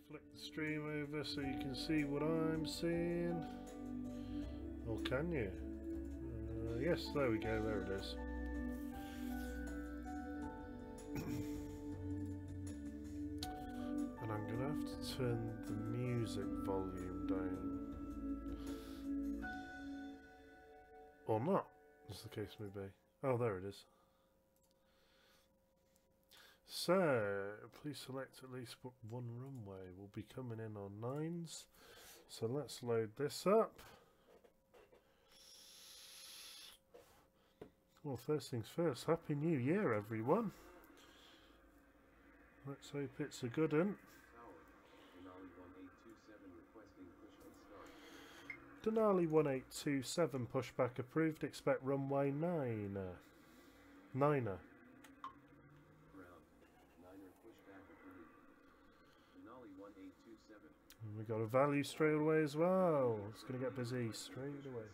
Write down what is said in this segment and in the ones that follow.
flick the stream over so you can see what I'm seeing. Or can you? Yes, there we go, there it is. And I'm going to have to turn the music volume down. Or not, as the case may be. Oh, there it is. So, please select at least one runway. We'll be coming in on 9s. So let's load this up. Well, first things first, Happy New Year, everyone. Let's hope it's a good one. Denali 1827, pushback approved, expect runway 9er. And we got a value straight away as well. It's going to get busy straight away.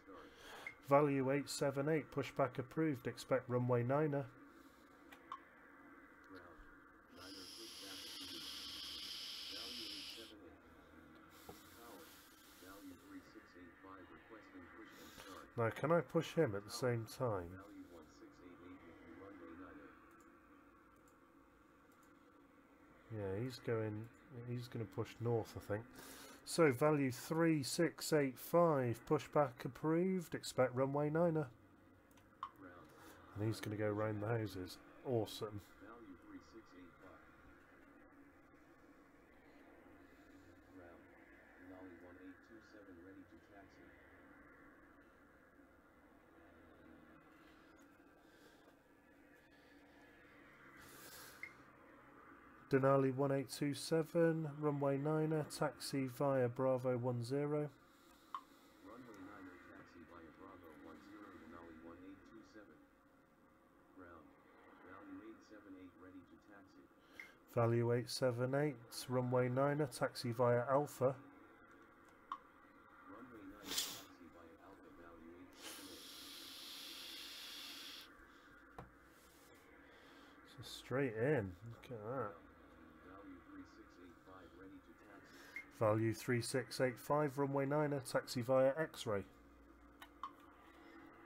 Value 878, pushback approved, expect runway 9er. Now, can I push him at the same time? Yeah, he's going to push north, I think. So, value 3685, pushback approved, expect runway 9er. And he's going to go round the houses. Awesome. Denali 1827, runway 9er, taxi via Bravo 10. Runway 9er, taxi via Bravo 10, Denali 1827. Ground, value 878, ready to taxi. Value 878, runway 9er, taxi via Alpha. Runway 9er, taxi via Alpha, value 878. So straight in, look at that. Value 3685, runway 9er, taxi via X-ray.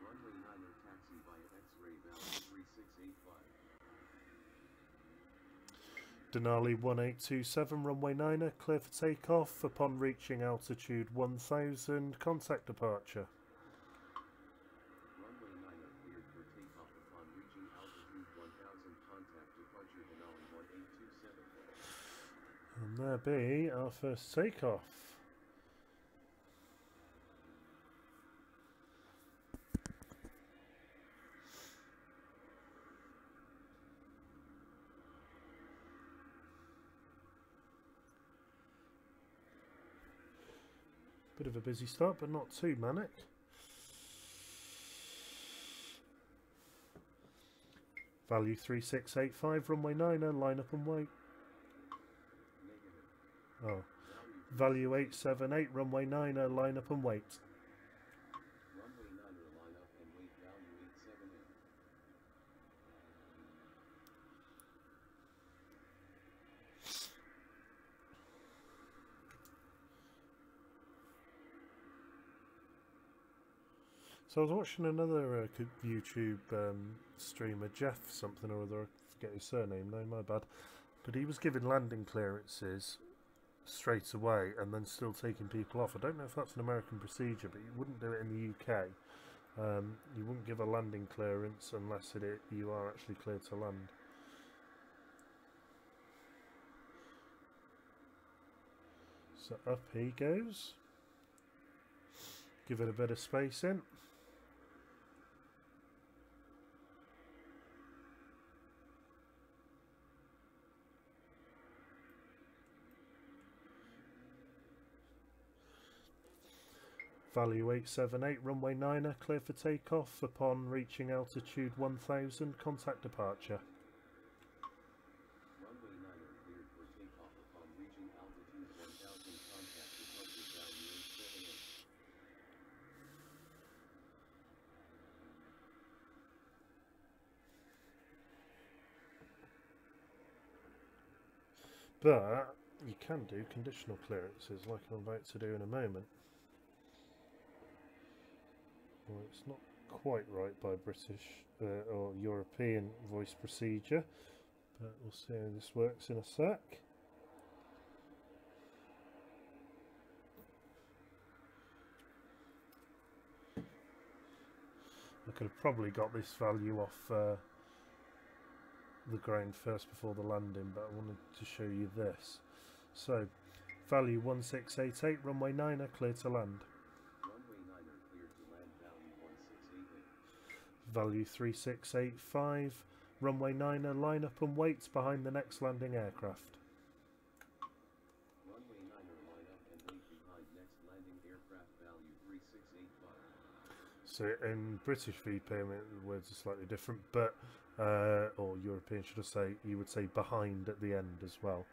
Runway 9er, taxi via X-ray, value 3685. Denali 1827, runway 9er, clear for takeoff. Upon reaching altitude 1000, contact departure. Runway 9er, cleared for takeoff upon reaching altitude 1000, contact departure, Denali 1827. And there be our first takeoff. Bit of a busy start, but not too manic. Value 3685, runway 9er, line up and wait. Oh, value 878, runway 9er, line up and wait. Runway 9er, line up and wait, value 878. So I was watching another YouTube streamer, Jeff something or other, I forget his surname, no, my bad. But he was giving landing clearances straight away and then still taking people off. I don't know if that's an American procedure, but you wouldn't do it in the UK. You wouldn't give a landing clearance unless you are actually cleared to land. So up he goes. Give it a bit of space in. Value 878, runway 9er, clear for takeoff. Upon reaching altitude 1000, contact departure. Runway 9er, cleared for takeoff upon reaching altitude 1000, contact departure, value 878. But you can do conditional clearances like I'm about to do in a moment. Well, it's not quite right by British or European voice procedure, but we'll see how this works in a sec. I could have probably got this value off the ground first before the landing, but I wanted to show you this. So, value 1688, runway 9er, clear to land. Runway 9er cleared to land, value 1688. Value 3685, runway 9er, line up and wait behind the next landing aircraft. Runway 9er line up and wait behind next landing aircraft, value 3685. So in British VP, the words are slightly different, but or European should I say, you would say behind at the end as well.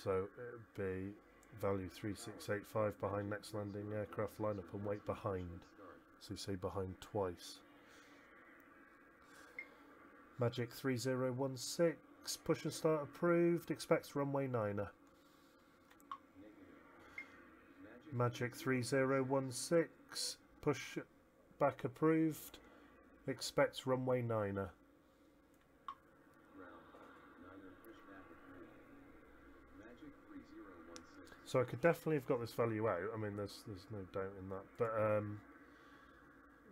So it would be value 3685 behind next landing aircraft, line up and wait behind. So you say behind twice. Magic 3016, push and start approved, expects runway 9er. Magic 3016, push back approved, expects runway 9er. So I could definitely have got this value out. I mean, there's no doubt in that. But are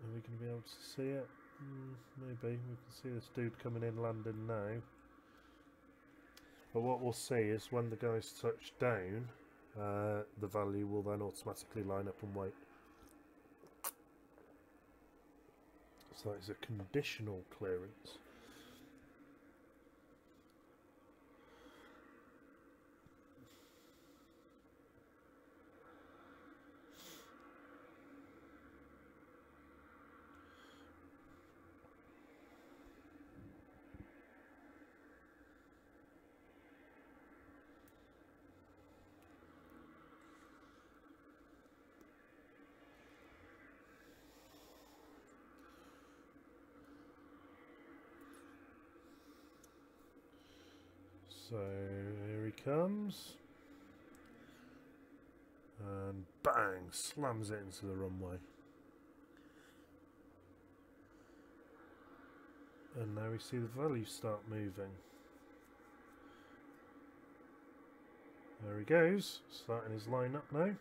we going to be able to see it? Maybe. We can see this dude coming in, landing now. But what we'll see is when the guys touch down, the value will then automatically line up and wait. So that is a conditional clearance. So here he comes, and bang, slams it into the runway. And now we see the value start moving. There he goes, starting his line up now.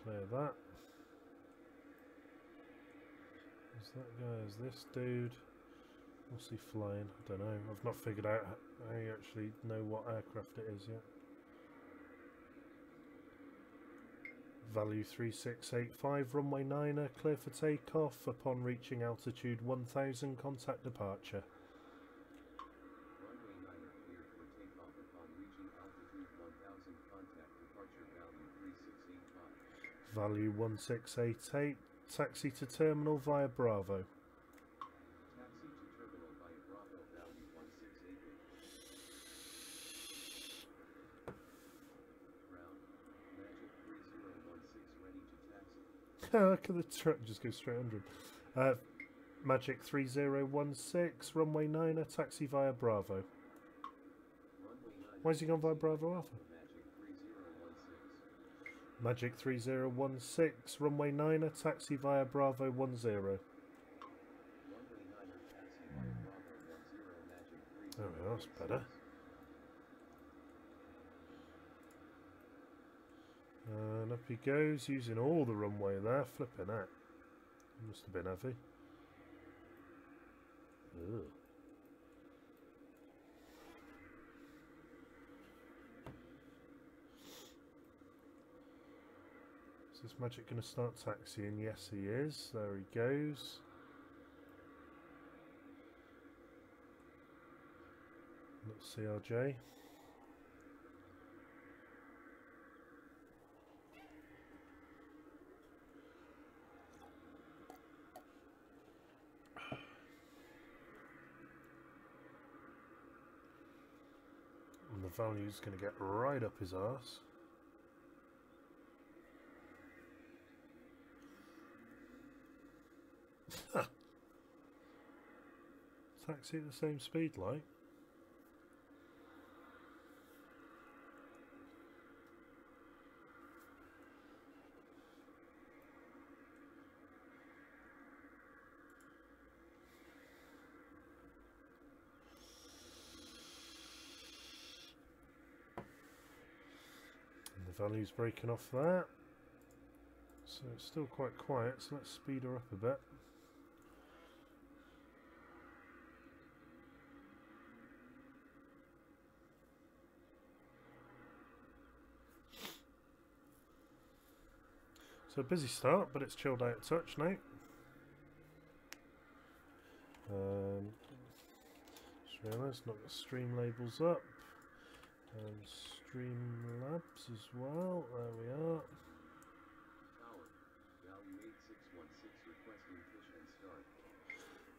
Clear that. Is that guy, is this dude? What's he flying? I don't know. I've not figured out how you actually know what aircraft it is yet. Value 3685, runway 9er, clear for takeoff. Upon reaching altitude 1000, contact departure. Runway 9er cleared for takeoff upon reaching altitude 1000, contact departure, value 3685. Value 1688, taxi to terminal via Bravo. Taxi to terminal via Bravo, value 1688. Ground, Magic 3016 ready to taxi. Look at the truck, just go straight under him. Magic 3016, runway 9er, taxi via Bravo. Runway 9er. Why is he gone via Bravo Alpha? Magic 3016. Magic 3016, runway 9er, taxi via Bravo 10. Runway 9er taxi via Bravo 10, Magic 3016. There we are, that's better. And up he goes, using all the runway there, flipping out. Must have been heavy. Ugh. Is this Magic going to start taxiing? Yes, he is. There he goes. Let's CRJ. And the value's going to get right up his arse. Taxi at the same speed like. And the value's breaking off there. So it's still quite quiet, so let's speed her up a bit. So busy start, but it's chilled out a touch now. Just realised not got stream labels up. And Streamlabs as well. There we are. Tower. Value 8616 requesting push and start.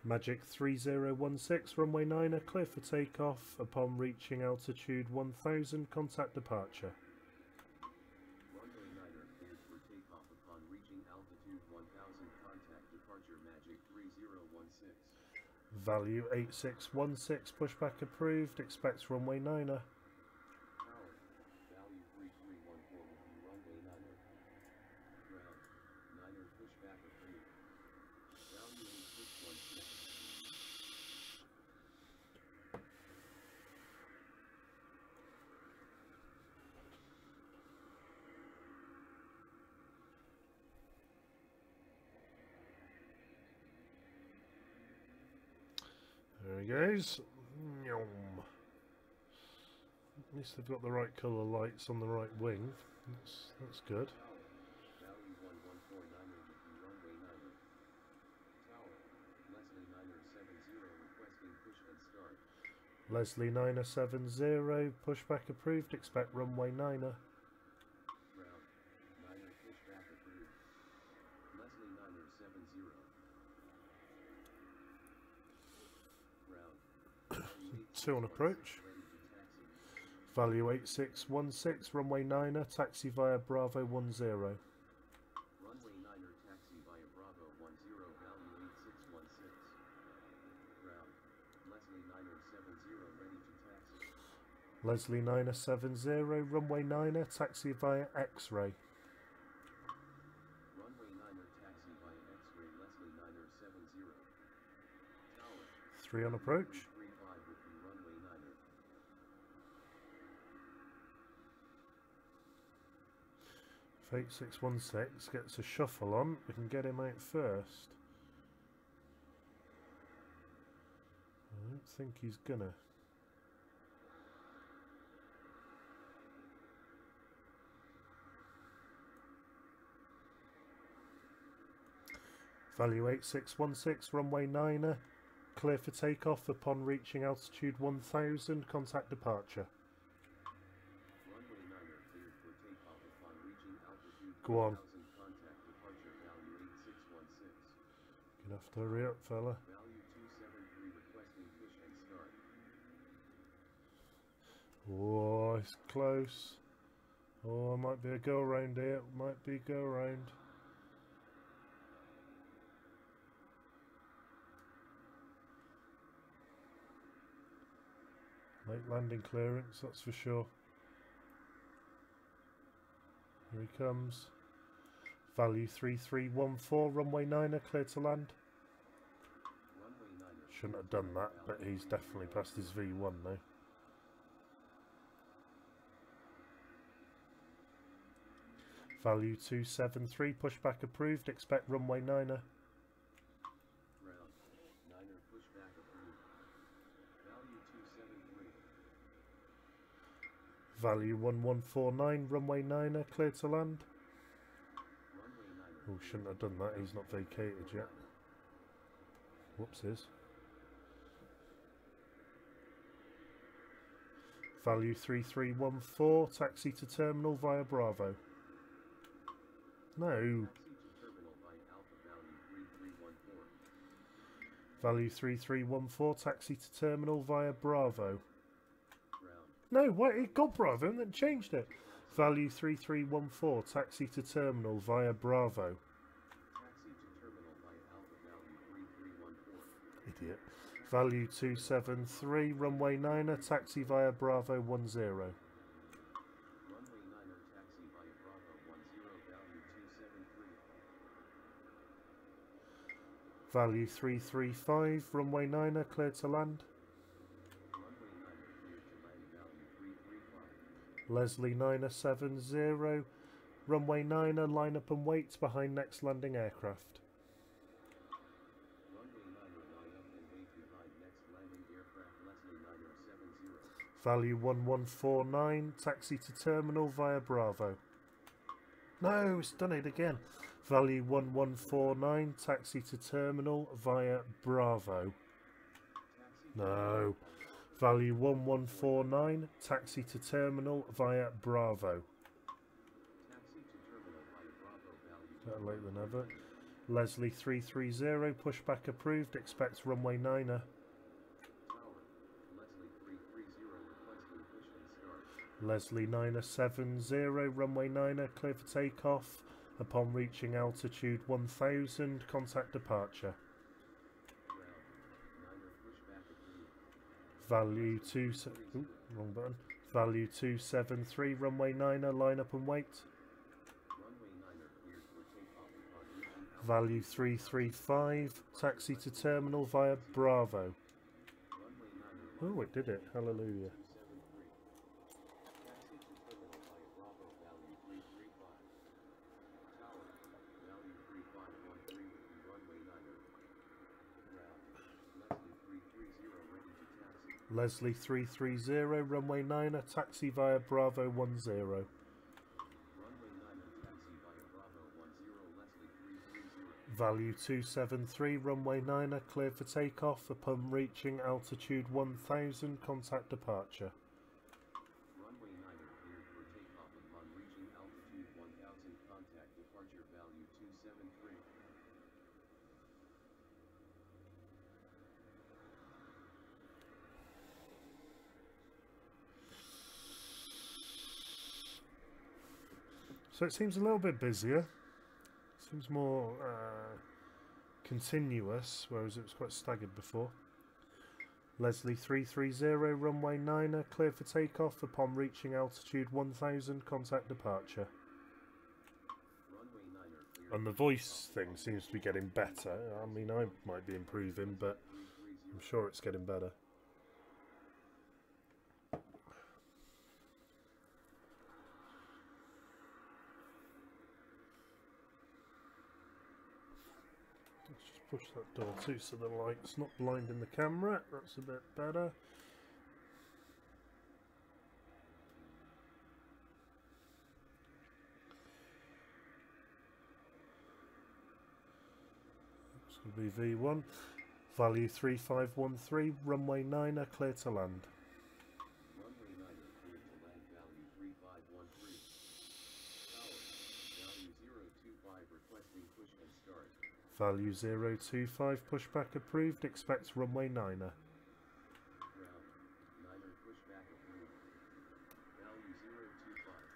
Magic 3016, runway 9er, clear for takeoff upon reaching altitude 1000, contact departure. Runway 9er cleared for takeoff upon reaching altitude 1000, contact departure Magic 3016. Value 8616, pushback approved, expects runway 9er. Tower. Value 3314 will be runway 9er. Ground. 9er pushback approved. Value 8616. There he goes. Nyom. At least they've got the right colour lights on the right wing. That's good. Tower. Value 1149er will be runway 9er. Tower. Leslie 9er 70 requesting push and start. Leslie 9er 70, pushback approved, expect runway 9er. Ground. 9er pushback approved. Leslie 9er 70. Ground. Value 2 on approach. ready to taxi. Value 8616, runway 9er, taxi via Bravo 10. Runway 9er taxi via Bravo 10, value 8616. Ground. Leslie 9er 70 ready to taxi. Leslie 9er 70, runway 9er, taxi via X-ray. Runway 9er taxi via X-ray Leslie 9er 70. Tower. 3 on approach. 35 would be runway 9er. If 8616 gets a shuffle on, we can get him out first. I don't think he's gonna. Value 8616, runway 9er, clear for takeoff upon reaching altitude 1000, contact departure. Runway 9er cleared for takeoff upon reaching altitude Go on. 1000, contact departure value 8616. Gonna have to hurry up, fella. Value 273 requesting push and start. Oh, it's close. Oh, might be a go round here. Might be go round. Late landing clearance, that's for sure. Here he comes. Value 3314, runway 9er, clear to land. Runway 9er. Shouldn't have done that, but he's definitely passed his V1 now. Value 273, pushback approved, expect runway 9er. Ground. 9er pushback approved. Value 273. Value 1149, runway 9er, clear to land. Runway 9er. Oh, shouldn't have done that, he's not vacated yet. Whoopsies. Value 3314, taxi to terminal via Bravo. No. Taxi to terminal by Alpha value 3314. Value 3314, taxi to terminal via Bravo. Ground. No, wait, it got Bravo and then changed it. Value 3314, taxi to terminal via Bravo. Taxi to terminal by Alpha value 3314. Idiot. Value 273, runway 9er, taxi via Bravo 10. Runway 9er taxi via Bravo 10, value 273. Value 335, runway 9er, cleared to land. Runway 9er cleared to land, value 335. Leslie 9er 70, runway 9er, line up and wait behind next landing aircraft. Runway 9er line up and wait behind next landing aircraft, Leslie 9er 70. Value 1149, taxi to terminal via Bravo. No, it's done it again. Value 1149, taxi to terminal via Bravo. No. Value 1149, taxi to terminal via Bravo. Taxi to terminal via Bravo, value Better late than ever. Leslie 330, pushback approved, expects runway 9er. Tower. Leslie 330 requesting push and start. Leslie 9er 70, runway 9er, clear for takeoff. Upon reaching altitude 1000, contact departure. Ground. 9er pushback approved. Value 2... Ooh, wrong button. Value 273, runway 9er, line up and wait. Runway 9er cleared for takeoff upon reaching altitude. Value 335, taxi to terminal via Bravo. Runway 9er Oh, it did it. Hallelujah. 273. Taxi to terminal via Bravo, value 335. Tower. Leslie 330, runway 9er, Value 33513 with runway 9er. taxi via Bravo 10. Runway 9er taxi via Bravo 10, Leslie 330. Value 273, runway 9er, clear for takeoff. Upon reaching altitude 1000, contact departure. Runway 9er cleared for takeoff upon reaching altitude 1000, contact departure, value 273. So it seems a little bit busier. Seems more continuous, whereas it was quite staggered before. Leslie 330, runway 9er, clear for takeoff. Upon reaching altitude 1000, contact departure. Runway 9er cleared. And the voice thing seems to be getting better. I mean, I might be improving, but I'm sure it's getting better. Let's just push that door too so the light's not blinding the camera. That's a bit better. It's going to be V1. Value 3513, runway 9er, clear to land. Runway 9er cleared to land, value 3513. Tower. Value 025 requesting push and start. Value 025, pushback approved, expects runway 9er. Ground. 9er pushback approved. Value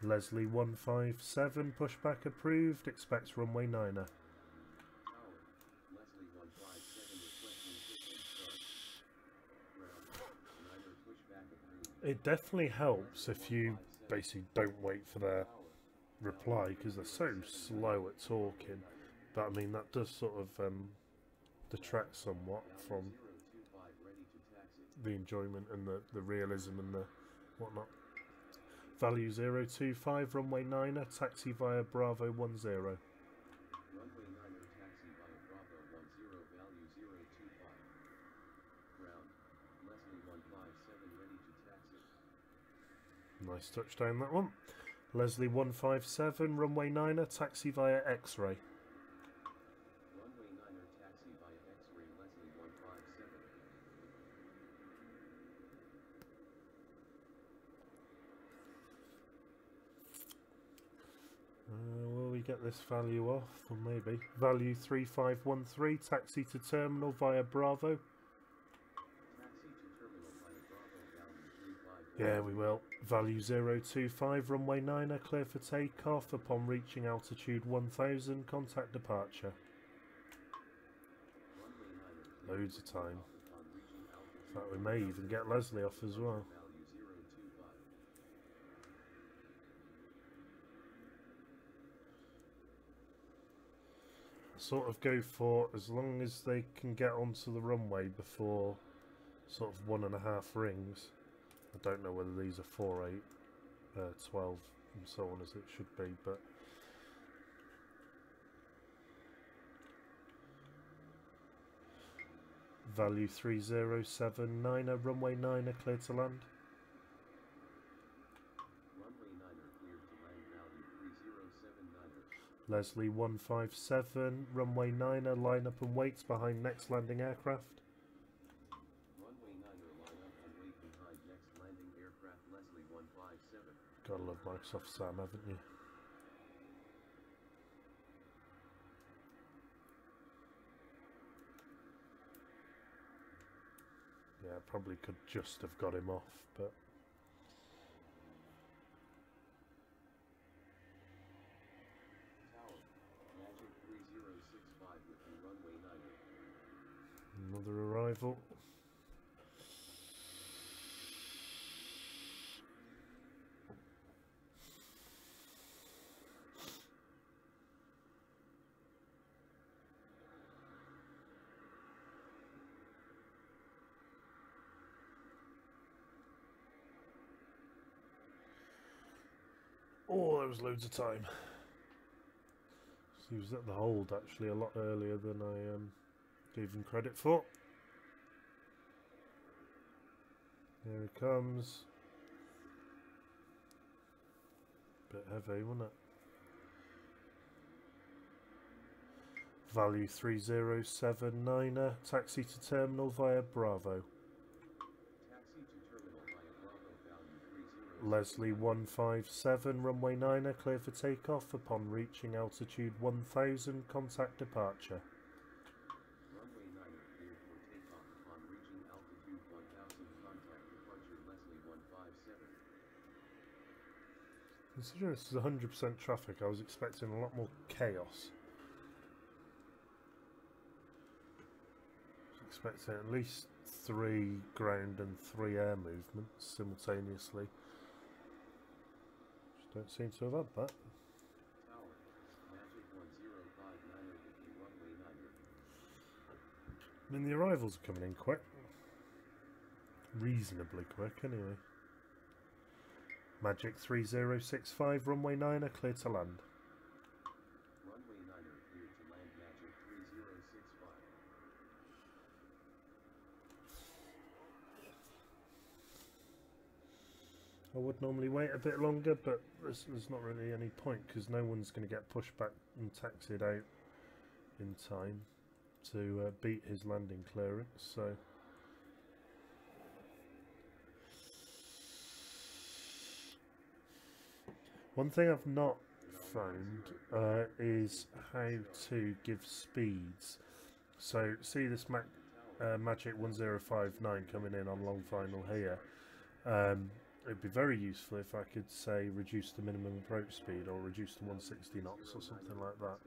025. Leslie 157, pushback approved, expects runway 9er. Tower. Leslie 157 requesting push and start. Ground. 9er pushback approved. It definitely helps if you basically don't wait for their reply, because they're so slow at talking. But I mean, that does sort of detract somewhat from 025 ready to taxi. the enjoyment and the realism and the whatnot. Value 025, runway 9er, taxi via Bravo 10. Runway 9er taxi via Bravo 10, value 025. Ground. Leslie 157 ready to taxi. Nice touchdown, that one. Leslie 157, runway 9er, taxi via X-ray. Runway 9er taxi via X-ray, Leslie 157. Will we get this value off? Or maybe. Value 3513, taxi to terminal via Bravo. Taxi to terminal via Bravo, value 351. Yeah, we will. Value 025, runway 9er, clear for takeoff. Upon reaching altitude 1000, contact departure. Runway 9er cleared Loads for of time. takeoff upon reaching In fact, we may even get Leslie off as well. Value 025. Sort of go for as long as they can get onto the runway before sort of 1.5 rings. I don't know whether these are 4, 8, 12 and so on as it should be, but value 3079, runway 9 cleared to land. Runway 9er cleared to land. Value 3079er. Leslie 157, runway 9 line up and wait behind next landing aircraft. Runway 9er line up and wait behind next landing aircraft. Leslie 157. Gotta love Microsoft Sam, haven't you? Yeah, probably could just have got him off, but Tower. Magic 3065 with you. Runway 9er. another arrival. Oh, there was loads of time. He was at the hold actually a lot earlier than I gave him credit for. Here he comes. Bit heavy, wasn't it? Value 3079, taxi to terminal via Bravo. Taxi to terminal via Bravo. Value 30. Leslie 157, runway 9 clear for takeoff. Upon reaching altitude 1000, contact departure. Runway 9er cleared for takeoff. Upon reaching altitude 1000, contact departure. Leslie 157. Considering this is 100% traffic, I was expecting a lot more chaos. I was expecting at least 3 ground and 3 air movements simultaneously. Just don't seem to have had that. Tower. Magic 1059er with you. Runway 9er. I mean, the arrivals are coming in quick. Reasonably quick, anyway. Magic 3065, runway 9 clear to land. Runway 9er cleared to land. Magic 3065. I would normally wait a bit longer, but there's not really any point because no one's going to get pushed back and taxied out in time to beat his landing clearance. So one thing I've not found is how to give speeds. So see this Magic 1059 coming in on long final here. It'd be very useful if I could say reduce the minimum approach speed or reduce to 160 knots or something like that.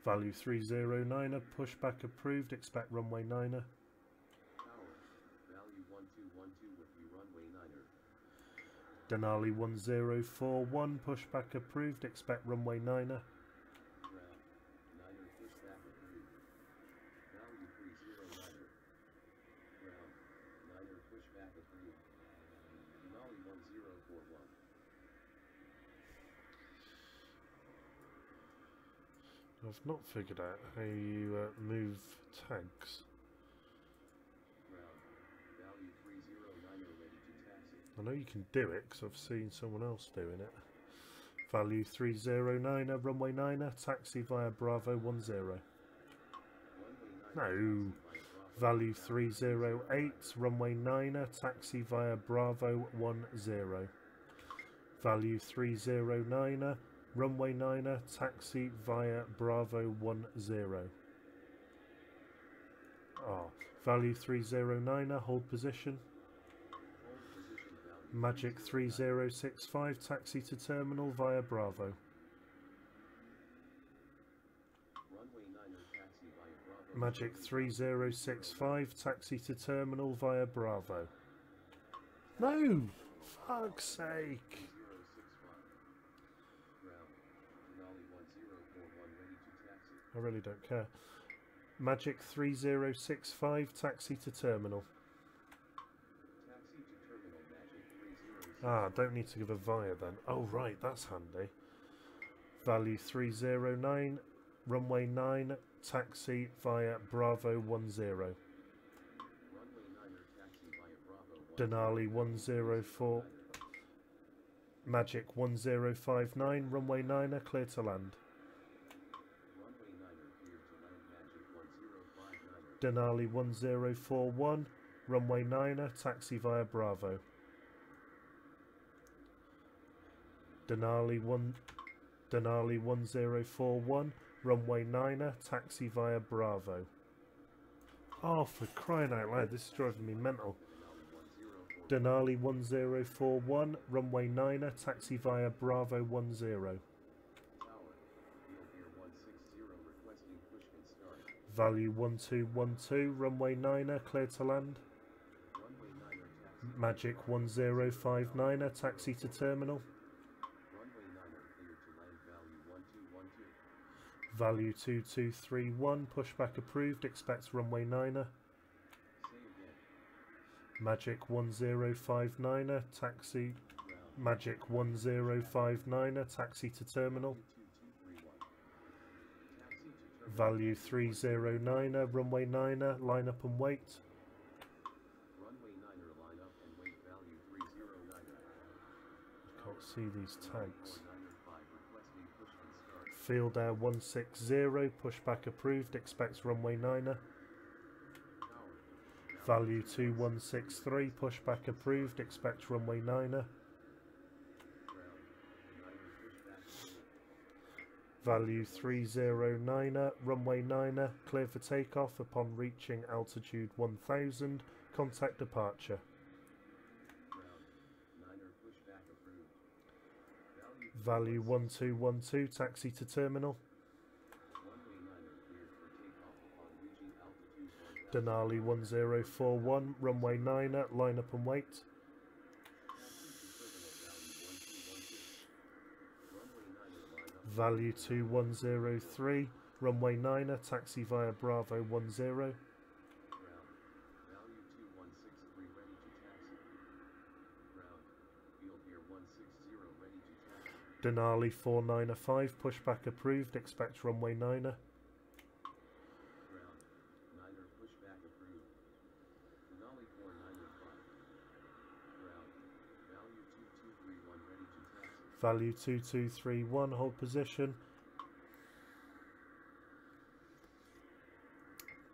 Value 3090, pushback approved, expect runway 9er. Tower. Value 1212 with you. Runway 9er. Denali 1041, pushback approved, expect runway 9er. Ground. 9er pushback approved. Value 3090er. Ground. 9er pushback approved. Denali 1041. I've not figured out how you move tags. Ground. Value 309er ready to taxi. I know you can do it because I've seen someone else doing it. Value 309, runway 9er, taxi via Bravo 10. Runway 9er No. taxi via Bravo. Value 308, runway 9er, taxi via Bravo 10. Value 309, runway 9er, taxi via Bravo 10. Value 309, hold position. Hold position. Value Magic 3065, taxi to terminal via Bravo. Runway 9er taxi via Bravo Magic 3065, taxi to terminal via Bravo. No! Fuck's sake! I really don't care. Magic 3065, taxi to terminal. Ah, don't need to give a via then. Oh right, that's handy. Value 309, runway 9, taxi via Bravo 10. Denali 104, Magic 1059, runway 9er, clear to land. Denali 1041, runway 9er, taxi via Bravo. Denali 1041, runway 9er, taxi via Bravo. Oh, for crying out loud, this is driving me mental. Denali 1041, runway 9er, taxi via Bravo 10. Value 1212, runway 9er, clear to land. Magic 1059er, taxi to terminal. Value 2231, pushback approved, expect runway 9er. Magic 1059er, taxi. Magic 1059er, taxi to terminal. Value 309er, runway 9er, line up and wait. Can't see these tags. Field Air 160, pushback approved, expects runway 9er. Value 2163, pushback approved, expects runway 9er. Value 309er, runway 9er, clear for takeoff upon reaching altitude 1000, contact departure. Value 1212, taxi to terminal. Denali 1041, runway 9er, line up and wait. Value 2103, runway 9er, taxi via Bravo 10. Denali 4905, pushback approved, expect runway 9er. Value 2231, hold position.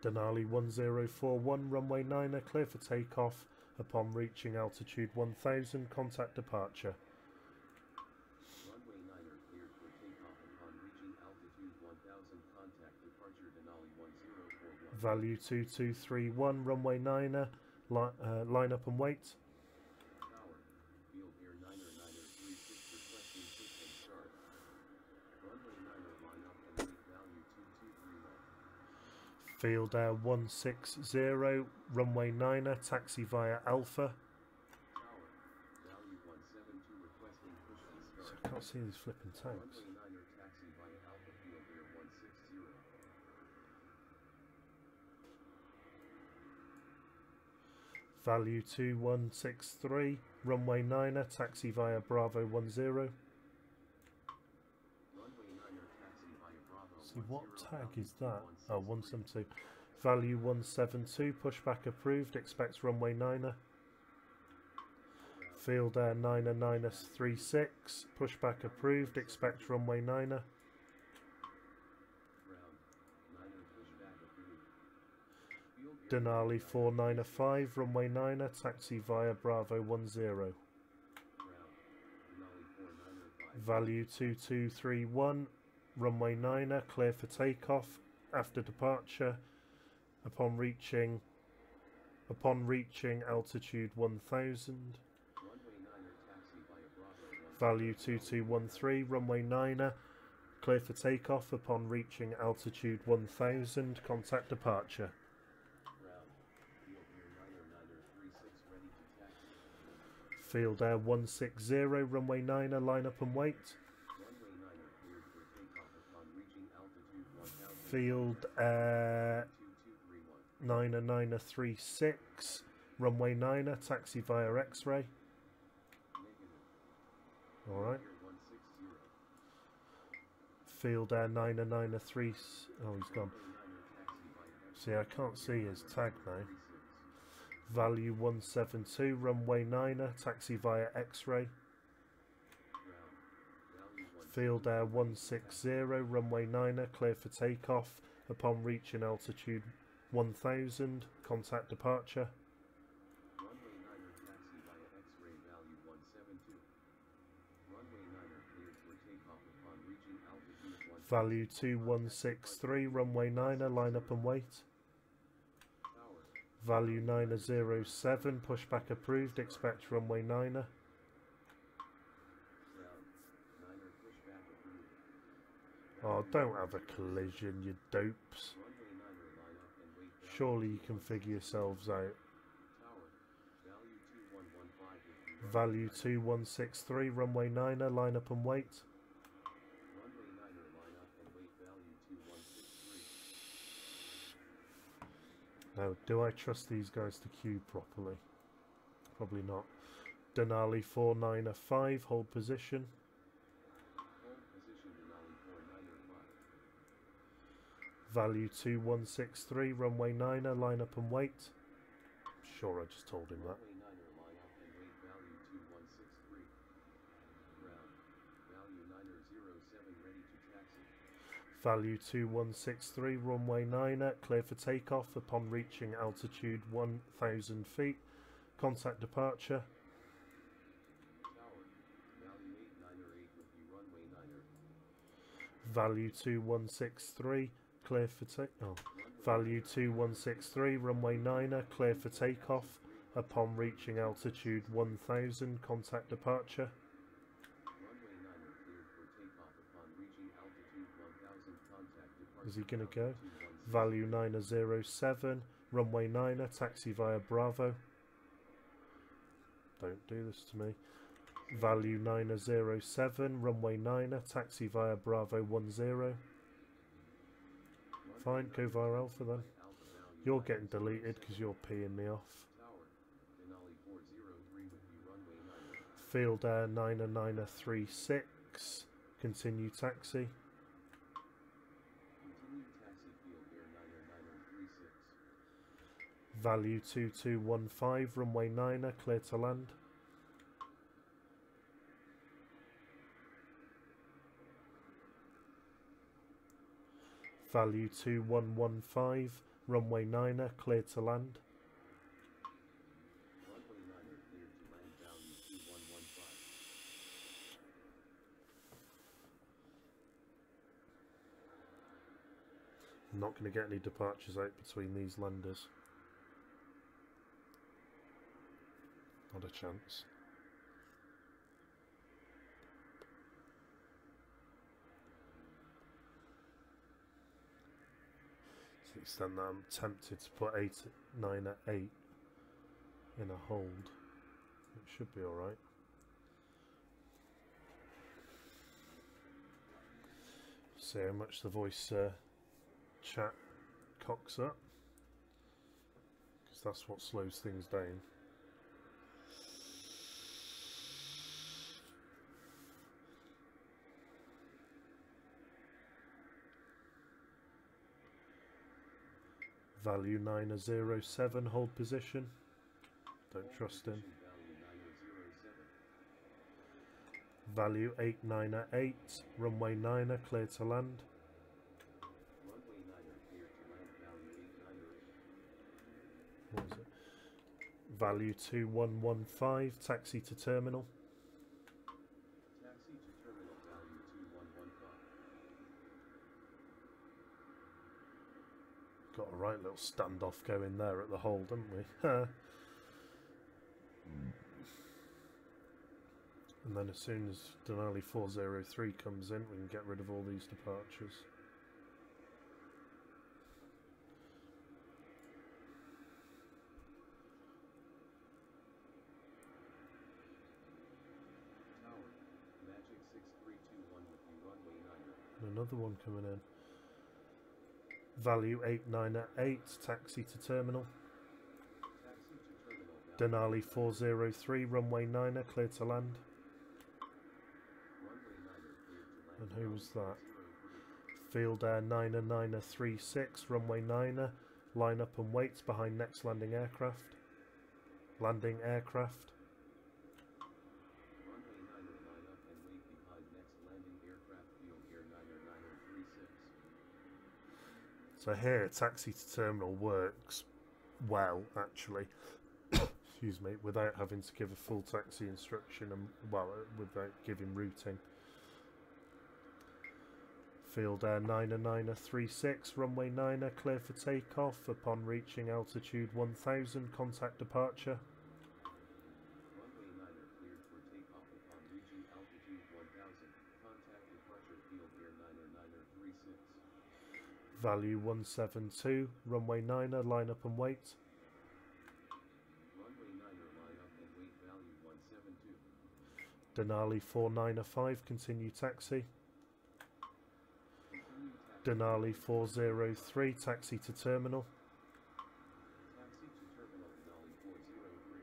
Denali 1041, runway 9er, clear for takeoff upon reaching altitude 1000, contact departure. Runway 9er cleared for takeoff upon reaching altitude 1000, contact departure Denali 1041. Value 2231, runway 9er, line up and wait. Field Air 160, runway 9er, taxi via Alpha. So I can't see these flipping tags. Value 2163, runway 9er, taxi via Bravo 10. See, what tag is that? Oh, 172. Value 172, pushback approved, expects runway 9er. Field Air 9er-36, pushback approved, expects runway 9er. Denali 4905, runway 9er, taxi via Bravo 10. Value 2231, runway 9er, clear for takeoff after departure upon reaching altitude 1000. Value 2213, runway 9er, clear for takeoff upon reaching altitude 1000, contact departure. Ground. Field Air 909er 36 ready to taxi. Field Air 160, runway 9er, line up and wait. Runway 9er cleared for takeoff upon reaching altitude 1000. Field Air 2231. 9er 36, runway 9er, taxi via X-ray. Negative. Alright. Air 160. Field Air 9er 3, oh he's gone. Runway 9er taxi via X-ray. See, I can't see his tag now. 36. Value 172, runway 9er, taxi via X-ray. Ground. Value 160. Field Air 160, runway 9er, clear for takeoff upon reaching altitude 1000, contact departure. Runway 9er taxi via X-ray value 172. Runway 9er cleared for takeoff upon reaching altitude 1000. Value 2163, runway 9er, line up and wait. Tower. Value 907, pushback approved, expect runway 9er. Ground. 9er pushback approved. Oh, don't have a collision, you dopes. Runway 9er line up and wait. Surely you can figure yourselves out. Tower. Value 2115 with Value 2163, runway 9er, line up and wait. Runway 9er line up and wait. Value 2163. Now, do I trust these guys to queue properly? Probably not. Denali 495, hold position. Hold position Denali 4905. Value 2163, runway 9er, line up and wait. Sure, I just told him that. Runway 9er line up and wait. Value 2163. Ground. Value 9er 07 ready to taxi. Value 2163, runway 9er, clear for takeoff upon reaching altitude 1000 feet. Contact departure. Tower. Value 89er 8 with you. Runway 9er. Value 2163, clear for Value 2163, runway 9er, clear for takeoff upon reaching altitude 1000, contact departure. Runway 9er cleared for takeoff upon reaching altitude 1000. Contact departure. Is he going to go? Altitude 16. Value 907, runway 9er, taxi via Bravo. Don't do this to me. Value 907, runway 9er, taxi via Bravo 10. Fine, go via Alpha then. You're getting deleted because you're peeing me off. Tower. Denali 403 with you. Runway 9er. Field Air 90936, continue taxi. Continue taxi Field Air 909er 36. Value 2215, runway 9er, clear to land. Value 2115, runway 9er, clear to land. Runway 9er cleared to land. Value 2115. I'm not going to get any departures out between these landers. Not a chance. To the extent that I'm tempted to put 9 at 8 in a hold, it should be alright. See how much the voice chat cocks up, because that's what slows things down. Value 907, hold position. Don't trust him. Value 907. Value 8908, runway 9er, clear to land. Runway 9er cleared to land. Value 8908. What is it? Value 2115, taxi to terminal. Taxi to terminal. Value 2115. Got a right little standoff going there at the hold, haven't we? And then as soon as Denali 403 comes in, we can get rid of all these departures. Tower, Magic 6321 with you, runway 9er. And another one coming in. Value 898, taxi to terminal. Taxi to terminal. Denali 403, runway 9er, clear to land. Runway 9er cleared to land. And who was that? 03. Field Air 9er runway 9er, line up and wait behind next landing aircraft. Landing aircraft. Runway 9er line up and wait behind next landing aircraft. Field Air 9er 36. So here, taxi to terminal works well, actually. Excuse me, without having to give a full taxi instruction and, well, without giving routing. Field Air 9er runway 9er, clear for takeoff. Upon reaching altitude 1000, contact departure. Runway 9er cleared for takeoff upon reaching altitude 1000. Contact departure. Field Air 9er 36. Value 172, runway 9er, line up and wait. Runway 9er line up and wait. Value 172. Denali 495, continue taxi. Continue taxi. Denali 403, taxi to terminal. Taxi to terminal. Denali 403.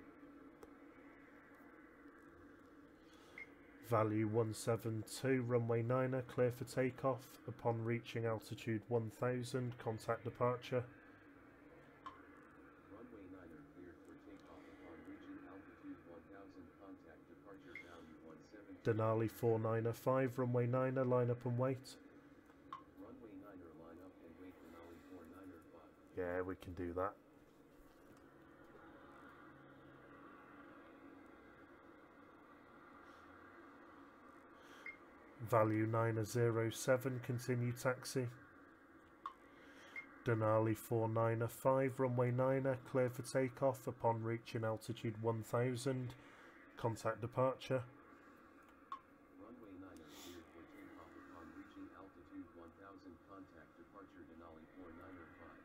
Value 172, runway 9er, clear for takeoff. Upon reaching altitude 1000, contact departure. Runway 9er cleared for takeoff upon reaching altitude 1000. Contact departure. Value 172. Denali 495, runway 9er, line up and wait. Runway 9er line up and wait. Denali 49er 5. Yeah, we can do that. Value 907, continue taxi. Denali 495, runway 9er, clear for takeoff. Upon reaching altitude 1000, contact departure. Runway 9er cleared for takeoff upon reaching altitude 1000. Contact departure. Denali 49er 5.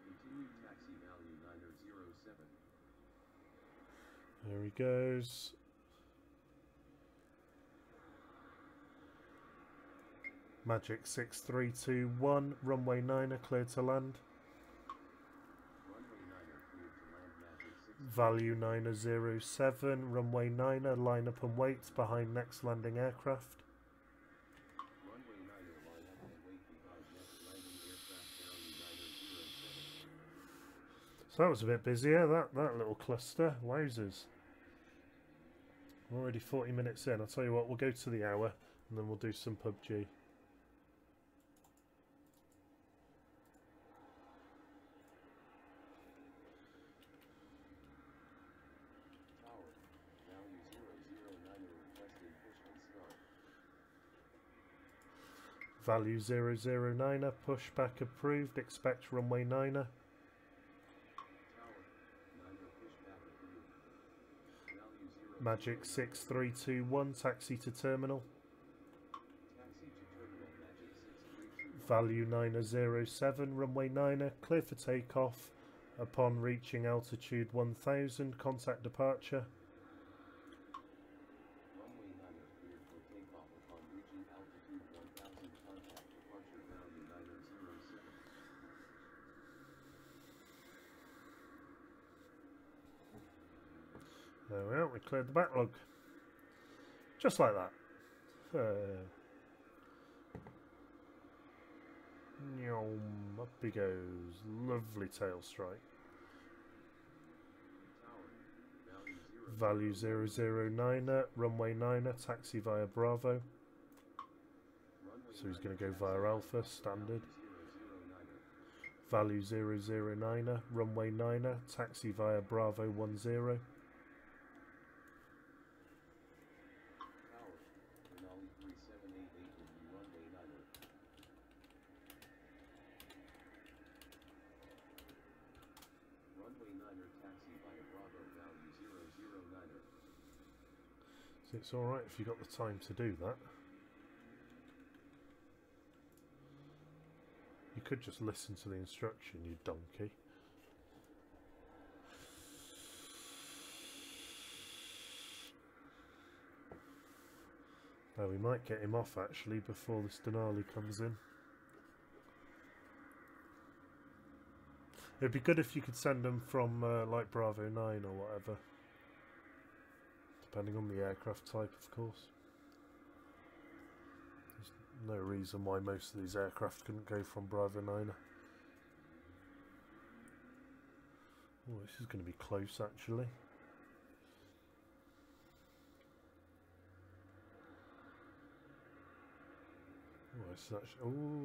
Continue taxi. Value 9er 07. There he goes. Magic 6321, runway 9er, clear to land. Runway 9er cleared to land. Magic 6. Value 907, runway 9er, line up and wait behind next landing aircraft. Runway 9er line up and wait behind next landing aircraft. Value 9er 07. So that was a bit busier, that little cluster. Wowzers. We're already 40 minutes in. I'll tell you what, we'll go to the hour and then we'll do some PUBG. Tower. Value 009er requesting push and start. Value 009er, pushback approved, expect runway 9er. Tower. 9er pushback approved. Value 0. Magic 6321, taxi to terminal. Taxi to terminal. Magic 6321. Value 907, runway 9er, clear for takeoff. Upon reaching altitude 1000, contact departure. Runway 9er cleared for takeoff upon reaching altitude 1000. Contact departure. Value 9er 07. There we are, we cleared the backlog. Just like that. Nyom, up he goes. Lovely tail strike. Tower. Value 0. Value 009er, runway 9er, taxi via Bravo. Runway So he's going 9er to go taxi via Alpha, standard. Value 009er. Value 009er, runway 9er, taxi via Bravo 10. Tower. Denali 3788 with you, runway 9er. Runway 9er taxi via Bravo. Value 009er. It's alright if you got the time to do that. You could just listen to the instruction, you donkey. Oh, we might get him off actually before this Denali comes in. It'd be good if you could send them from like Bravo 9 or whatever. Depending on the aircraft type, of course. There's no reason why most of these aircraft couldn't go from Bravo 9. Oh, this is going to be close actually. Oh,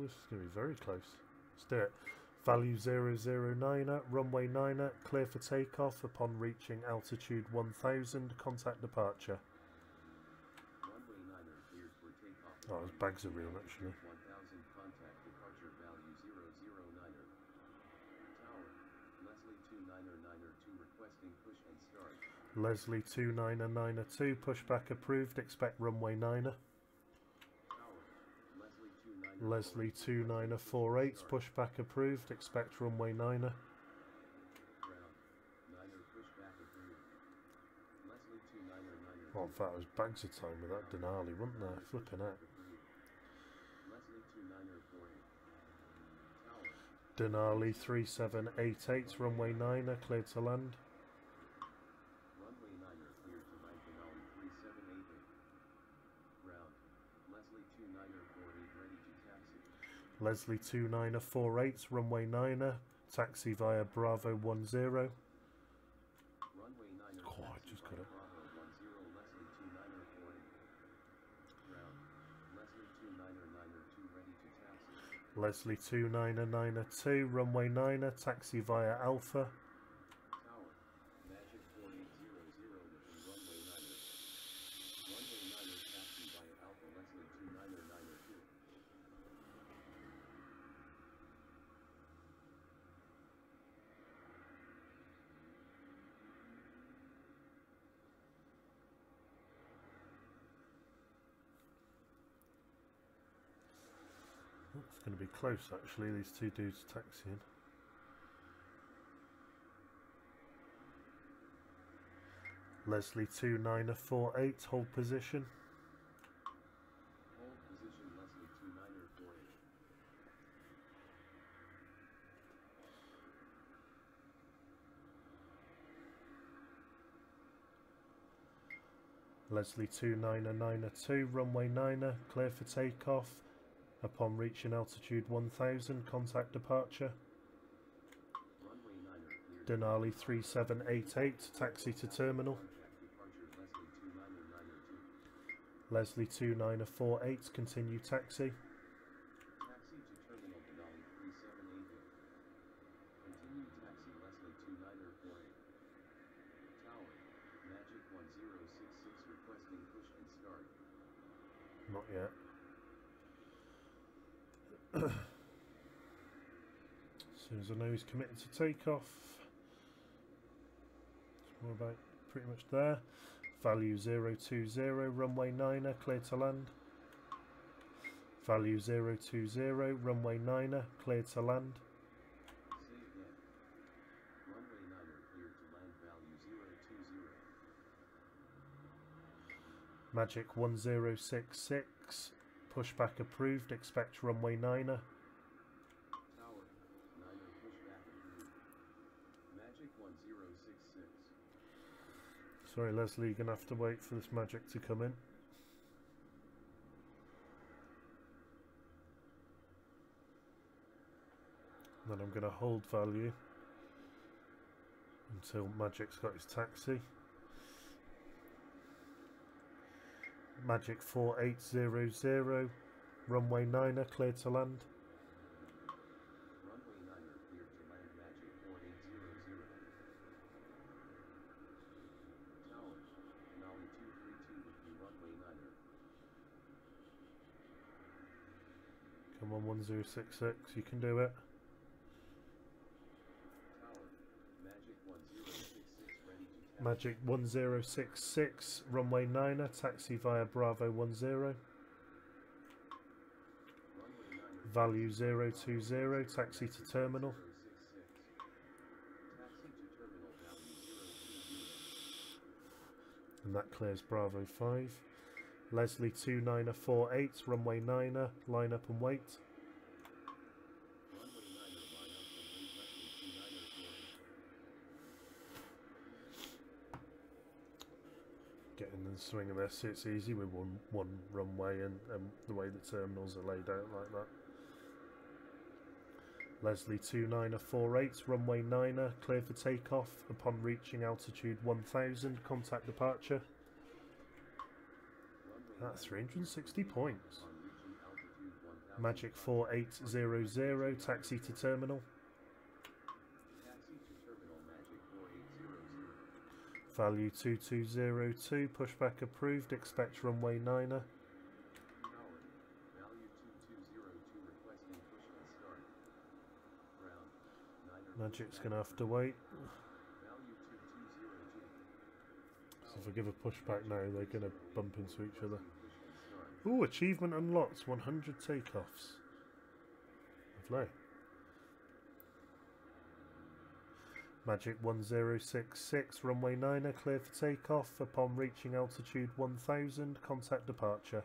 this is going to be very close. Let's do it. Value 009, runway 9, clear for takeoff upon reaching altitude 1000, contact departure. Runway 9 cleared for takeoff. Oh, those bags are real actually. 1000 contact departure value 009. Tower, Leslie 299er2 requesting push and start. Leslie 299er2, pushback approved, expect runway 9. Leslie 2948, pushback approved, expect runway 9. Oh, in fact, there was bags of time with that Denali, wasn't there? Flipping out. Denali 3788, runway 9, cleared to land. Leslie 2948, runway 9, taxi via Bravo 10. Runway 9 Oh, I just got it. Bravo 10, Leslie 2940. Ground, Leslie 299er2 ready to taxi. Leslie 299er2, runway 9, taxi via Alpha. Tower, Magic 4800 within runway 9. Runway 9 taxi via Alpha, Leslie 299er2. It's going to be close actually, these two dudes taxiing. Leslie 2948, hold position. Hold position Leslie 2948. Leslie 299er2, runway 9, clear for takeoff. Upon reaching altitude 1000, contact departure. Runway 9 cleared. Denali 3788, taxi to terminal. Leslie 299er2. Leslie 2948, continue taxi. Taxi to terminal Denali 3788. Continue taxi Leslie 29er48. Tower, Magic 1066 requesting push and start. Not yet. As soon as I know he's committed to takeoff. It's more about pretty much there. Value 020, runway 9, clear to land. Value 020, runway 9, clear to land. Say again. Runway 9 cleared to land value 020. Magic 1066, pushback approved, expect runway 9. Tower, 9 pushback approved. Magic 1066. Sorry Leslie, you're going to have to wait for this magic to come in. Then I'm going to hold value until magic's got his taxi. Magic 4800, runway 9, clear to land. Runway 9 cleared to land Magic 4800. Tower, Denali 232 within runway 9. Come on 1066, you can do it. Tower, Magic 1066 ready to taxi. Magic 1066, runway 9er, taxi via Bravo 10. Value 020, taxi to terminal. And that clears Bravo 5. Leslie 2948, runway 9er, line up and wait. Getting in the swing of this, it's easy with one runway and the way the terminals are laid out like that. Leslie 2948, runway 9er, clear for takeoff upon reaching altitude 1000, contact departure. That's 360 points. Magic 4800, taxi to terminal. Value 2202, pushback approved, expect runway 9er. Magic's going to have to wait. So if I give a pushback now, they're going to bump into each other. Ooh, achievement unlocked, 100 takeoffs. Lovely. Magic 1066, runway 9er, clear for takeoff. Upon reaching altitude 1000, contact departure.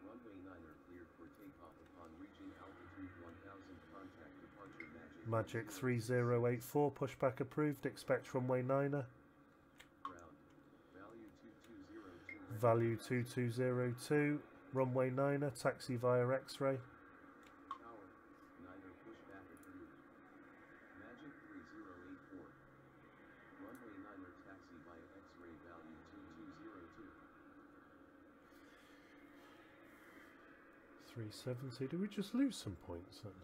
Runway 9er cleared for takeoff upon reaching altitude 1000, contact departure. Magic 3084, pushback approved, expect runway 9er. Value 2202, runway 9er, taxi via X-ray. Tower, 9er pushback approved. Magic 3084. Runway 9er taxi via X-ray, value 2202. 370, do we just lose some points then?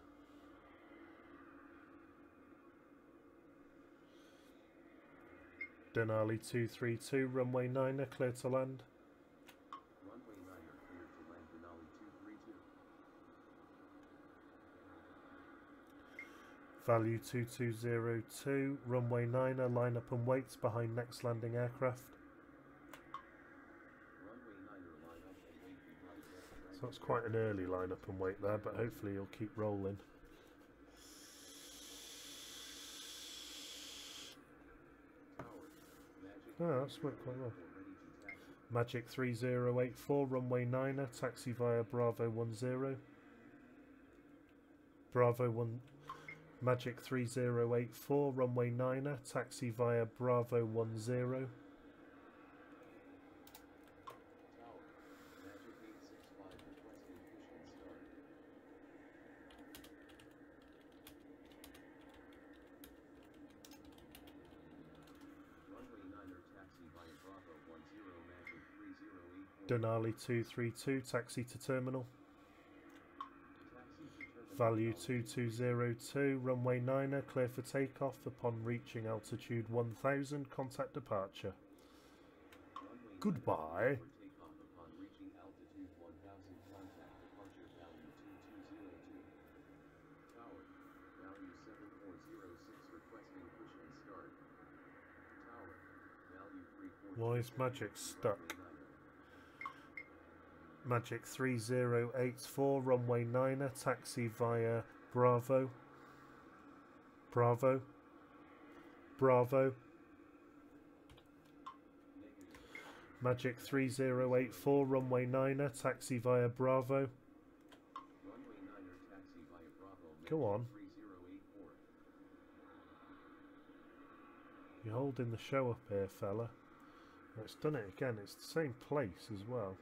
Denali 232, runway 9er, clear to land. Runway 9er cleared to land, Denali 232. Value 2202, runway 9er, line up and wait behind next landing aircraft. Runway 9er line up and wait behind next. So that's quite an early line up and wait there, but hopefully you'll keep rolling. Oh, that's worked quite well. Magic 3084, runway 9er, taxi via Bravo 10. Bravo 1. Magic 3084, runway 9er, taxi via Bravo 10. Denali 232, taxi to terminal. Value 2202, runway 9er, clear for takeoff upon reaching altitude 1000, contact departure. Goodbye. Why is Magic stuck? Magic 3084, runway 9er, taxi via Bravo. Bravo. Bravo. Magic 3084, runway 9er, taxi via Bravo. Go on. You're holding the show up here, fella. It's done it again. It's the same place as well.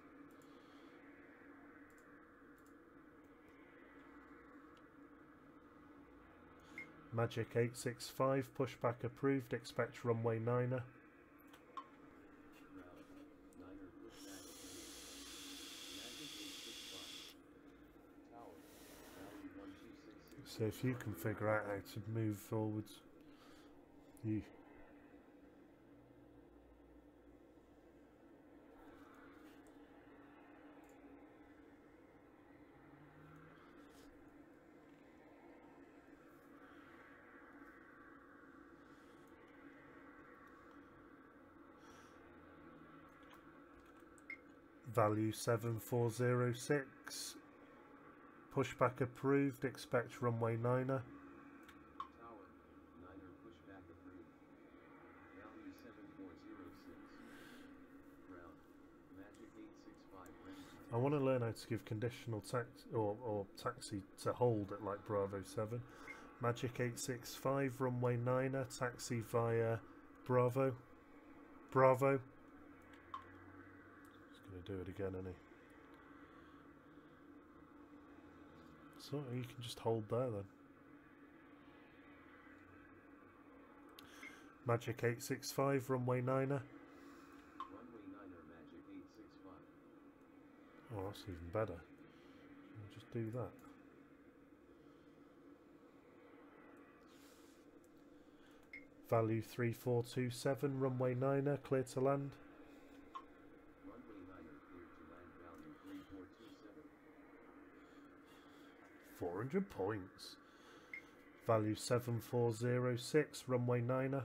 Magic 865, pushback approved, expect runway 9er. So if you can figure out how to move forwards, you... Value 7406. Pushback approved. Expect runway 9er. Tower, 9er pushback approved. Value 7406. Ground, Magic 865 ready to I want to learn how to give conditional or taxi to hold at like Bravo 7. Magic 865, runway 9er, taxi via Bravo. Bravo. He's going to do it again, isn't he? So you can just hold there then. Magic 865, runway 9er. Runway 9er, Magic 865. Oh, that's even better. I'll just do that. Value 3427, runway 9er, clear to land. Runway 9er, clear to land, value 3427. 400 points. Value 7406, runway 9er. Negative.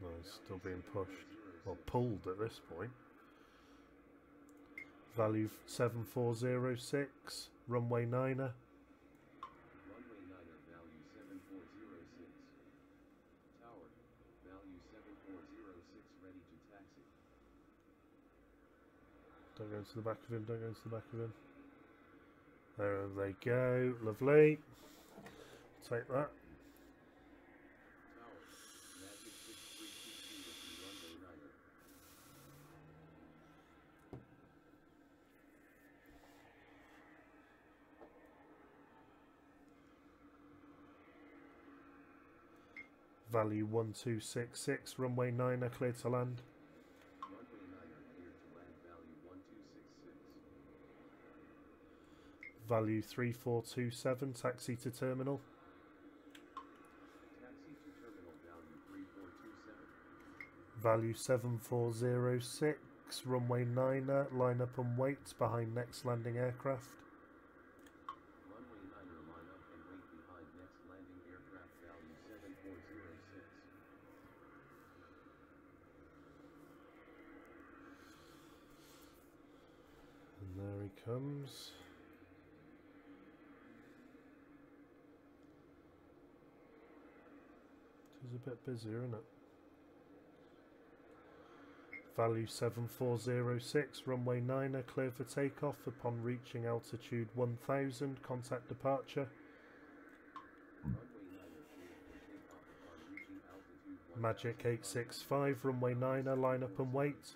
No, it's still being pushed. Well, pulled at this point. Value 7406, runway 9er. Runway 9er, value 7406. Tower, value 7406, ready to taxi. Don't go into the back of him, don't go into the back of him. There they go, lovely. Take that. Tower, Magic 6322 with the runway 9er. Value 1266, runway 9er, clear to land. Runway 9er, clear to land, value 1266. Value 3427, taxi to terminal. Taxi to terminal, value 3427. Value 7406, runway 9er, line up and wait behind next landing aircraft. Runway 9er, line up and wait behind next landing aircraft, value 7406. And there he comes. It is a bit busier, isn't it? Value 7406, runway 9er, clear for takeoff upon reaching altitude 1000, contact departure. Runway 9er, clear for takeoff upon reaching altitude 1000. Magic 865, runway 9er, line up and wait.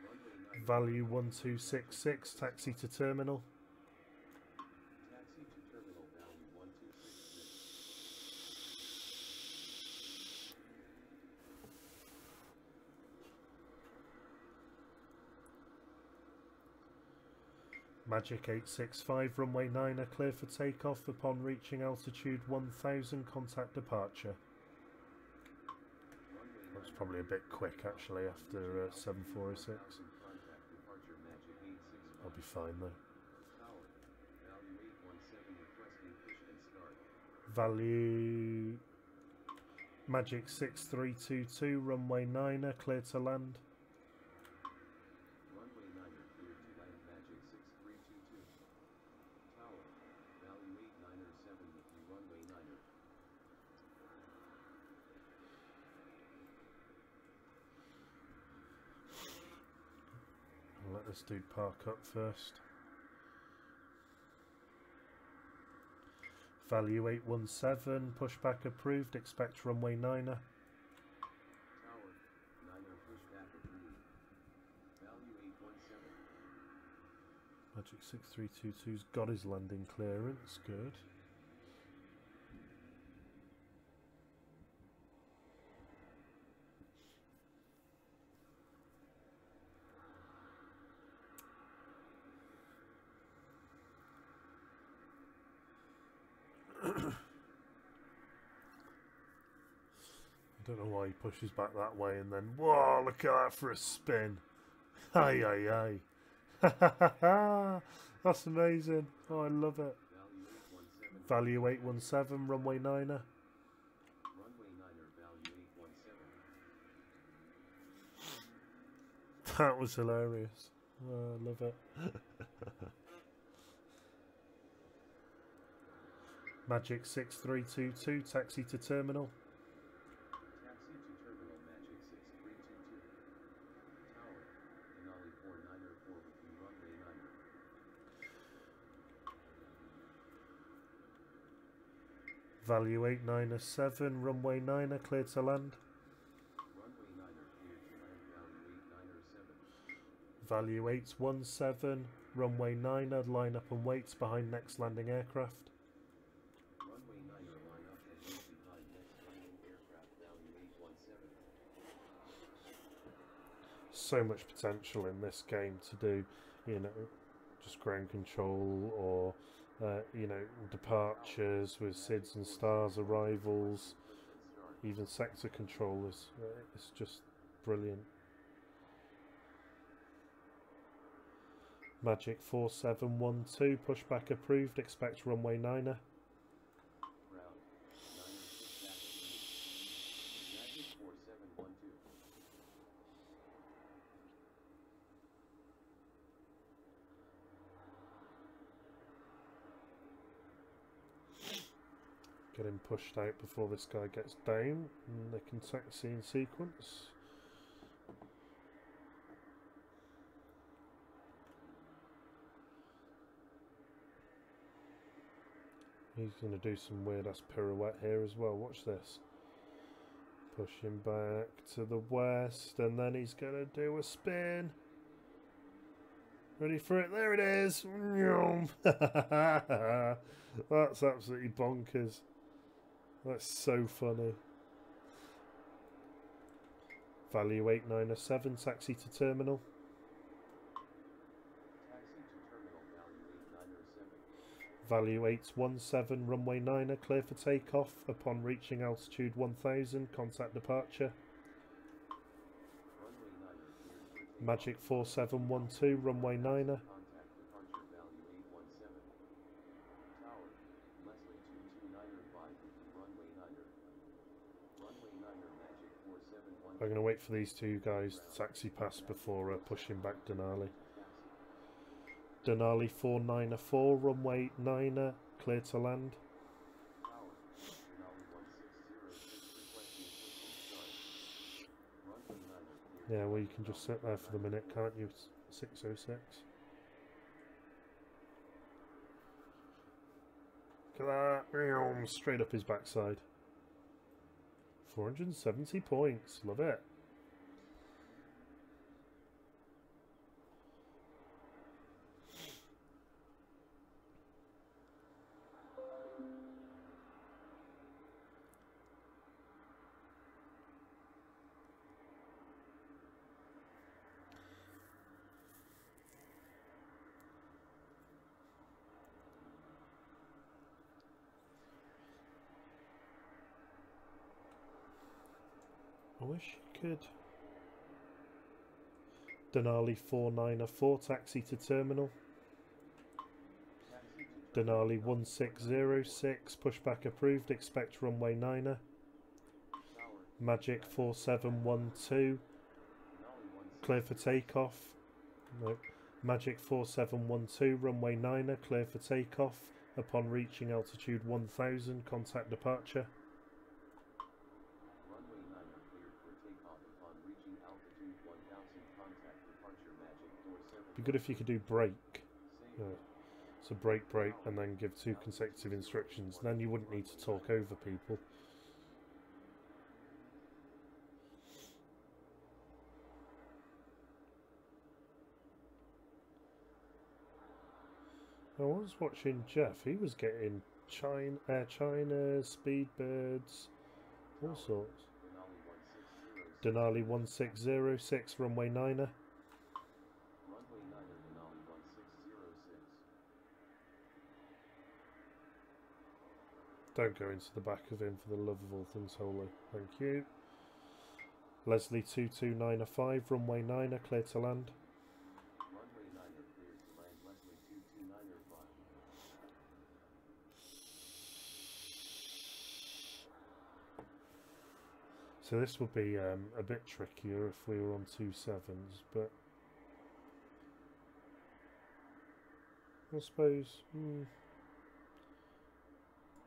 Runway 9er, Value 1266, taxi to terminal. taxi to terminal, value 1266. Magic 865, runway 9er, clear for takeoff upon reaching altitude 1000, contact departure. That's probably a bit quick actually after 7406. Contact departure, Magic 865. I'll be fine though. Tower, value 817, requesting push and start. Value Magic 6322, runway 9er, clear to land. Runway 9er, clear to land, Magic 6322. Tower, value 89er 7 with the runway 9er. I'll let this dude park up first. Value 817, pushback approved, expect runway 9er. Tower, 9er pushback approved. Value 817. Magic 6322's got his landing clearance, good. I don't know why he pushes back that way and then, whoa, look at that for a spin. Aye, aye, aye. That's amazing. Oh, I love it. Value 817. Value 817, runway 9er. Runway 9er, value 817. That was hilarious. Oh, I love it. Magic 6322, taxi to terminal. Taxi to terminal Magic 6322. Tower, Denali 4904 within runway 9er. Value 8907, runway 9er, cleared to land. Runway 9er cleared to land, value 8907. Value 817, runway 9er, line up and wait behind next landing aircraft. Runway 9er line up and wait behind next landing aircraft, value 817. So much potential in this game to do, you know, just ground control or, you know, departures with SIDS and stars, arrivals, even sector control is, it's just brilliant. Magic 4712, pushback approved, expect runway 9er. Ground, 9er pushback approved. Magic 4712. Get him pushed out before this guy gets down, and they can taxi in sequence. He's going to do some weird ass pirouette here as well. Watch this. Push him back to the west, and then he's going to do a spin. Ready for it? There it is. That's absolutely bonkers. That's so funny. Value 8907, taxi to terminal. Taxi to terminal, value 8907. Value 817, runway 9er, clear for takeoff. Upon reaching altitude 1000, contact departure. Runway 9er cleared for takeoff. Magic 4712, runway 9er. Contact departure, value 817. Tower, Leslie 229er 5 within runway 9er. Runway 9er Magic 4712. I'm going to wait for these two guys to taxi past before pushing back Denali. Denali 494, runway 9er, clear to land. Tower, Denali 1606 requesting assistance start. Runway 9er cleared. Yeah, well, you can just sit there for the minute, can't you? 606. Look at that. Straight up his backside. 470 points. Love it. I wish you could. Denali 494, taxi to terminal. Denali 1606, pushback approved, expect runway 9er. Magic 4712, clear for takeoff. Nope. Magic 4712, runway 9er, clear for takeoff. Upon reaching altitude 1000, contact departure. Runway 9er cleared for takeoff upon reaching altitude 1000. Contact departure Magic 47. Be good if you could do break. So break, and then give 2 consecutive instructions. Then you wouldn't need to talk over people. I was watching Jeff. He was getting Air China, Speedbirds, all sorts. Denali 1606, runway 9er. Runway 9er Denali 1606. Don't go into the back of him for the love of all things holy. Thank you. Leslie 22905, runway 9er, clear to land. Runway 9er cleared to land, Leslie 22905. So this would be a bit trickier if we were on 2 sevens, but I suppose.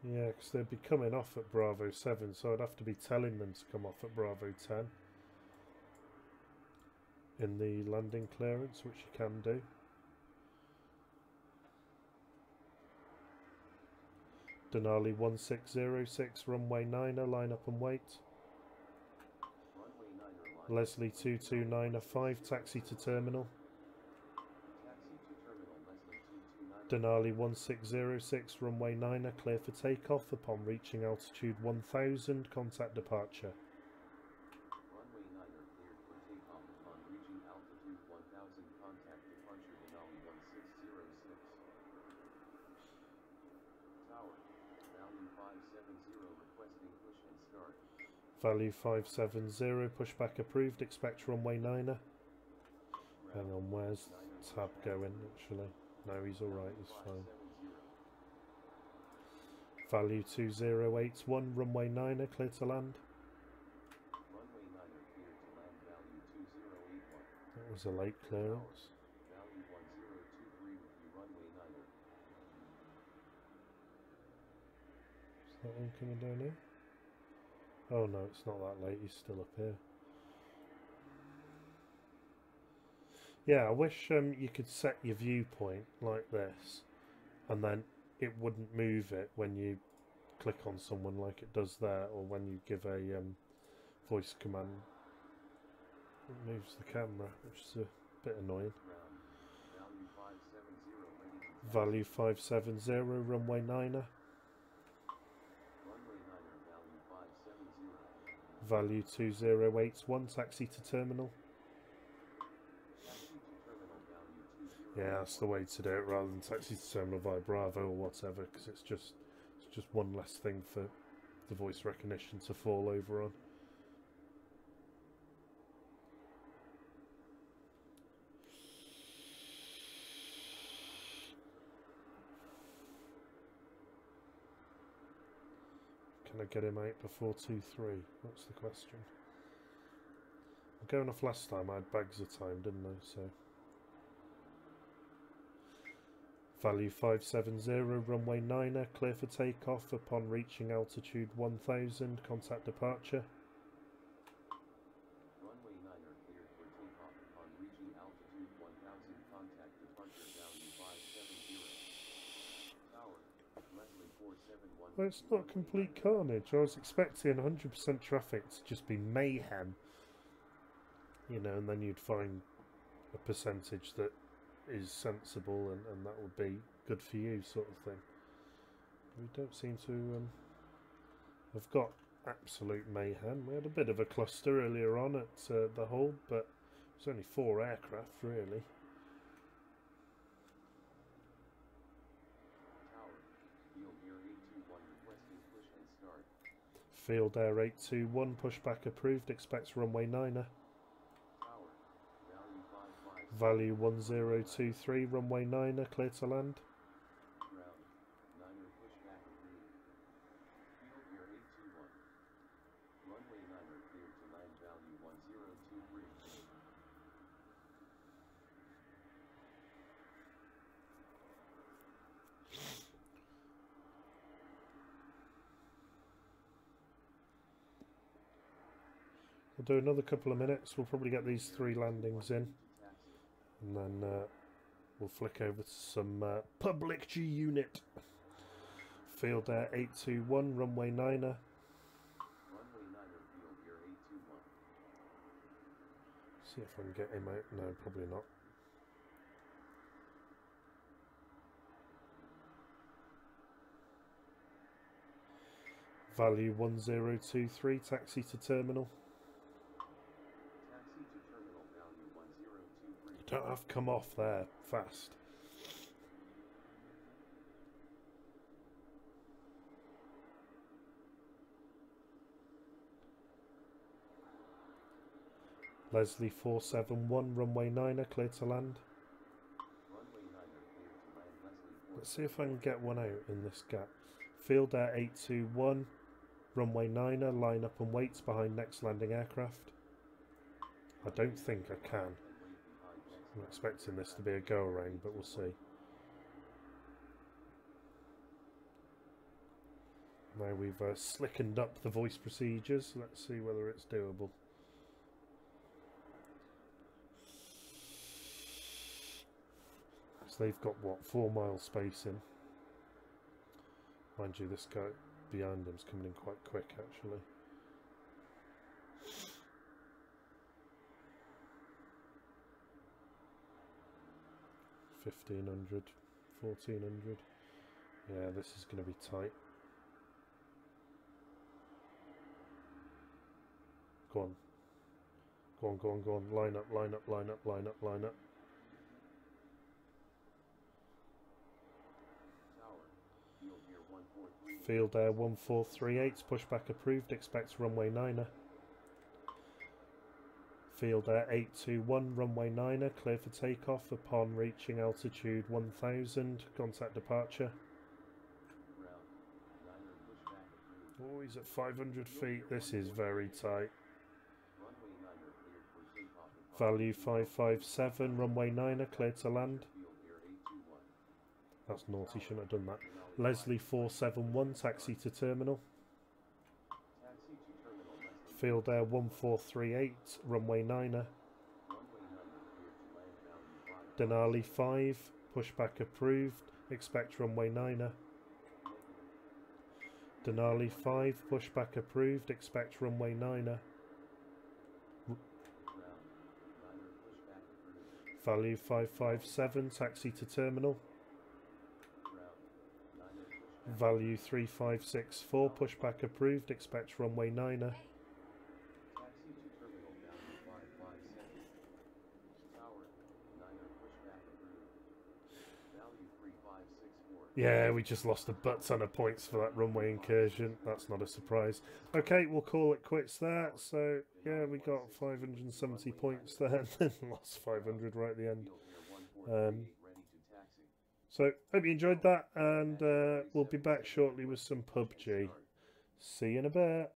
Yeah, because they'd be coming off at Bravo 7, so I'd have to be telling them to come off at Bravo 10 in the landing clearance, which you can do. Denali 1606, runway 9er, line up and wait. Leslie 2295, taxi to terminal. Denali 1606, runway 9er, clear for takeoff. Upon reaching altitude 1000, contact departure. Runway 9er cleared for takeoff upon reaching altitude 1000, contact departure Denali 1606. Tower, value 570 requesting push and start. Value 570, pushback approved, expect runway 9er. Hang on, where's Tab going actually? No, he's alright, he's fine. Value 2081, runway 9er, clear to land. Runway 9er cleared to land, value 2081. That was a late clearance. Value 1023 with you, runway 9er. Is that one coming down here? Oh no, it's not that late, he's still up here. Yeah, I wish you could set your viewpoint like this, and then it wouldn't move it when you click on someone like it does there, or when you give a voice command. It moves the camera, which is a bit annoying. Value 570, runway 9er. Value 2081, taxi to terminal. Yeah, that's the way to do it, rather than taxi to terminal via Bravo or whatever, because it's just one less thing for the voice recognition to fall over on. Can I get him out before 2-3? That's the question. Going off last time, I had bags of time, didn't I? So. Value 570, runway 9er, clear for takeoff. Upon reaching altitude 1000, contact departure. Runway 9er cleared for takeoff upon reaching altitude 1000, contact departure, value 570. Tower, Leslie 471. Well, it's not complete carnage. I was expecting 100% traffic to just be mayhem. You know, and then you'd find a percentage that is sensible and that would be good for you, sort of thing. We don't seem to have got absolute mayhem. We had a bit of a cluster earlier on at the Hull, but it was only 4 aircraft really. Field Air 821, pushback approved, expects runway 9er. Value 1023, runway 9er, clear to land. Ground, 9er pushback approved. Field Air 821. Runway 9er cleared to land, value 1023. We'll do another couple of minutes. We'll probably get these 3 landings in. And then we'll flick over to some public G unit. Field Air 821, runway 9er. Runway 9er, Field Air 821. See if I can get him out. No, probably not. Value 1023, taxi to terminal. Don't have to come off there fast. Leslie 471, runway 9er, clear to land. Let's see if I can get one out in this gap. Field Air 821, runway 9er, line up and waits behind next landing aircraft. I don't think I can. I'm expecting this to be a go-around, but we'll see. Now we've slickened up the voice procedures. Let's see whether it's doable. So they've got what, 4 mile spacing. Mind you, this guy behind him's coming in quite quick actually. $1,500, $1,400. Yeah, this is going to be tight. Go on. Go on, go on, go on. Line up, line up, line up, line up, line up. Field Air 1438, pushback approved, expect runway 9er. Field Air 821, runway 9er, clear for takeoff upon reaching altitude 1000, contact departure. Oh, he's at 500 feet, this is very tight. Value 557, runway 9er, clear to land. That's naughty, shouldn't have done that. Leslie 471, taxi to terminal. Field Air 1438, runway 9er. Denali 5, pushback approved, expect runway 9er. Denali 5, pushback approved, expect runway 9er. Value 557, taxi to terminal. Value 3564, pushback approved, expect runway 9er. Yeah, we just lost a butt ton of points for that runway incursion. That's not a surprise. Okay, we'll call it quits there. So, yeah, we got 570 points there and then lost 500 right at the end. So, hope you enjoyed that, and we'll be back shortly with some PUBG. See you in a bit.